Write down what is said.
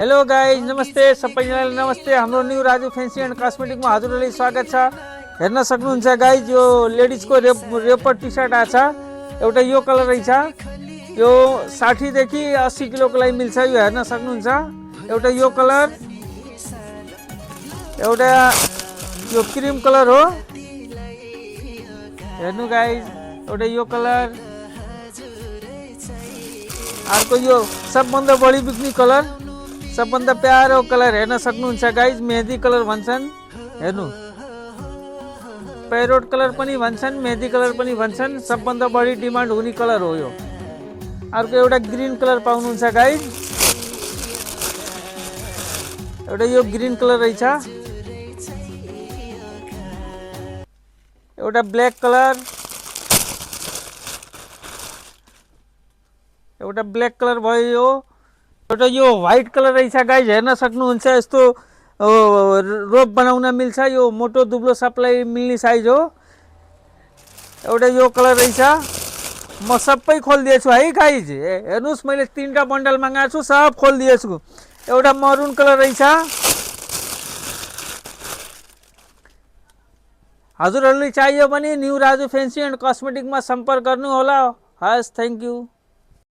Hello guys नमस्ते सबैजनालाई नमस्ते। हाम्रो new Raju fancy and cosmetic में हजुरहरुलाई स्वागत छ। हेर्न सक्नुहुन्छ गाइज यो लेडीज को रेपर टी शर्ट आछ। एउटा यो कलर रहेछ। यो 60 देखि 80 किलो को लागि मिल्छ। यो हेर्न सक्नुहुन्छ। एउटा यो कलर, एउटा यो क्रीम कलर हो। हेर्नु गाइज, एउटा यो कलर, अर्को यो सबभन्दा बढी बिक्ने कलर, सबभन्दा प्यारो कलर हेर्न सक्नुहुन्छ गाइज, मेहंदी कलर भन्छन्। हेर्नु, पैरोट कलर पनि भन्छन्, मेहंदी कलर पनि भन्छन्। सबभन्दा बढी डिमान्ड हुने कलर हो यो। अर्को एउटा ग्रीन कलर पाउनुहुन्छ गाइज। एउटा यो ग्रीन कलर रहेछ। एउटा ब्ल्याक कलर, एउटा ब्ल्याक कलर भयो यो। एउटा यो व्हाइट कलर रहेछ गाइज, हेर्न सक्नुहुन्छ। यस्तो रोप बनाउन मिल्छ। यो मोटो दुब्लो सबलाई मिल्ने साइज हो। एउटा यो कलर रहेछ। म सबै खोलिदिएछु है गाइज। हेर्नुस्, मैले 3टा बन्डल मगाएको छु, सब खोलिदिएछु। एउटा मरुन कलर रहेछ। हजुरहरुलाई चाहियो भने new Raju fancy and cosmetic मा सम्पर्क गर्नु होला। हस्, थ्यांक यू।